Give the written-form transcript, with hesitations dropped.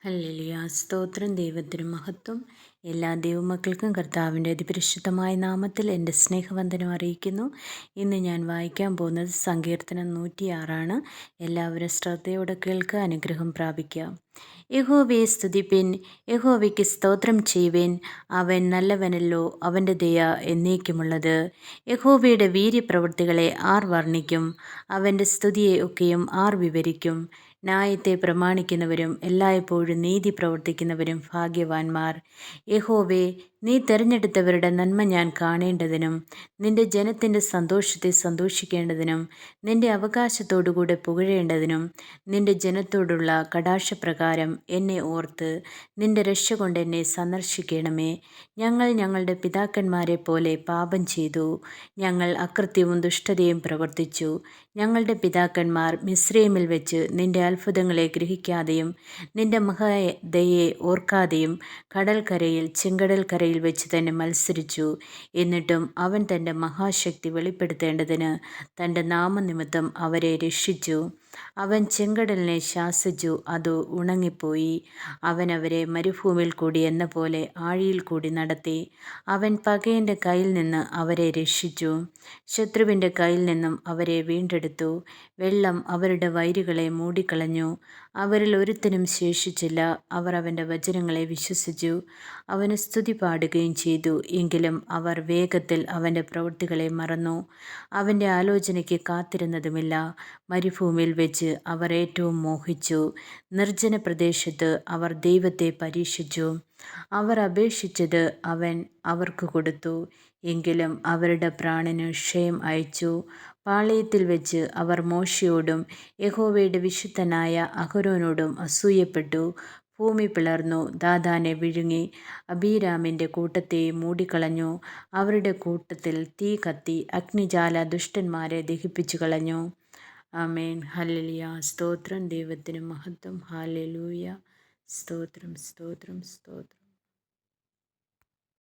Hallelujah. സ്തോത്രം. ദൈവത്തിന് മഹത്വം. എല്ലാ ദൈവമക്കൾക്കും കർത്താവിൻ്റെ അതിപരിശുദ്ധമായ നാമത്തിൽ എൻ്റെ സ്നേഹവന്ദനം അറിയിക്കുന്നു. ഇന്ന് ഞാൻ വായിക്കാൻ പോകുന്നത് സങ്കീർത്തനം 106 എല്ലാവരും ശ്രദ്ധയോടെ കേൾക്കുക, അനുഗ്രഹം പ്രാപിക്കുക. യഹോവയെ സ്തുതിപ്പിൻ, യഹോവയ്ക്ക് സ്തോത്രം ചെയ്യുവിൻ. അവൻ നല്ലവനല്ലോ, അവൻ്റെ ദയ എന്നേക്കുമുള്ളത്. യഹോവയുടെ വീര്യപ്രവൃത്തികളെ ആർ വർണ്ണിക്കും? അവൻ്റെ സ്തുതിയെ ഒക്കെയും ആർ വിവരിക്കും? ന്യായത്തെ പ്രമാണിക്കുന്നവരും എല്ലായ്പ്പോഴും നീതി പ്രവർത്തിക്കുന്നവരും ഭാഗ്യവാന്മാർ. യഹോവേ, നീ തിരഞ്ഞെടുത്തവരുടെ നന്മ ഞാൻ കാണേണ്ടതിനും നിന്റെ ജനത്തിൻ്റെ സന്തോഷത്തെ സന്തോഷിക്കേണ്ടതിനും നിന്റെ അവകാശത്തോടുകൂടെ പുകഴേണ്ടതിനും നിന്റെ ജനത്തോടുള്ള കടാക്ഷപ്രകാരം എന്നെ ഓർത്ത് നിന്റെ രക്ഷ കൊണ്ട് എന്നെ സന്ദർശിക്കണമേ. ഞങ്ങൾ ഞങ്ങളുടെ പിതാക്കന്മാരെ പോലെ പാപം ചെയ്തു, ഞങ്ങൾ അകൃത്യവും ദുഷ്ടതയും പ്രവർത്തിച്ചു. ഞങ്ങളുടെ പിതാക്കന്മാർ മിസ്രയീമിൽ വെച്ച് നിന്റെ അത്ഭുതങ്ങളെ ഗ്രഹിക്കാതെയും നിന്റെ മഹദയെ ഓർക്കാതെയും കടൽക്കരയിൽ ചെങ്കടൽക്കരയിൽ വെച്ച് തന്നെ മത്സരിച്ചു. എന്നിട്ടും അവൻ തൻ്റെ മഹാശക്തി വെളിപ്പെടുത്തേണ്ടതിന് തൻ്റെ നാമനിമിത്തം അവരെ രക്ഷിച്ചു. അവൻ ചെങ്കടലിനെ ശാസിച്ചു, അത് ഉണങ്ങിപ്പോയി. അവൻ അവരെ മരുഭൂമിയിൽ കൂടി എന്ന പോലെ ആഴിയിൽ കൂടി നടത്തി. അവൻ പകയൻ്റെ കയ്യിൽ നിന്ന് അവരെ രക്ഷിച്ചു, ശത്രുവിൻ്റെ കയ്യിൽ നിന്നും അവരെ വീണ്ടെടുത്തു. വെള്ളം അവരുടെ വൈരികളെ മൂടിക്കളഞ്ഞു, അവരിൽ ഒരുത്തനും ശേഷിച്ചില്ല. അവർ അവൻ്റെ വചനങ്ങളെ വിശ്വസിച്ചു, അവന് സ്തുതി പാടുകയും ചെയ്തു. എങ്കിലും അവർ വേഗത്തിൽ അവൻ്റെ പ്രവൃത്തികളെ മറന്നു, അവൻ്റെ ആലോചനയ്ക്ക് കാത്തിരുന്നതുമില്ല. മരുഭൂമിയിൽ വെച്ച് അവർ ഏറ്റവും മോഹിച്ചു, നിർജ്ജന പ്രദേശത്ത് അവർ ദൈവത്തെ പരീക്ഷിച്ചു. അവർ അപേക്ഷിച്ചത് അവൻ അവർക്ക് കൊടുത്തു, എങ്കിലും അവരുടെ പ്രാണന് ക്ഷയം അയച്ചു. പാളയത്തിൽ വെച്ച് അവർ മോശയോടും യഹോവയുടെ വിശുദ്ധനായ അഹരോനോടും അസൂയപ്പെട്ടു. ഭൂമി പിളർന്നു, ദാഥാനെ വിഴുങ്ങി, അബീരാമിൻ്റെ കൂട്ടത്തെ മൂടിക്കളഞ്ഞു. അവരുടെ കൂട്ടത്തിൽ തീ കത്തി, അഗ്നിജ്വാല ദുഷ്ടന്മാരെ ദഹിപ്പിച്ചു കളഞ്ഞു. ആമേൻ. ഹല്ലേലൂയ. സ്തോത്രം. ദൈവത്തിന് മഹത്വം. ഹല്ലേലൂയ. സ്തോത്രം, സ്തോത്രം, സ്തോത്രം.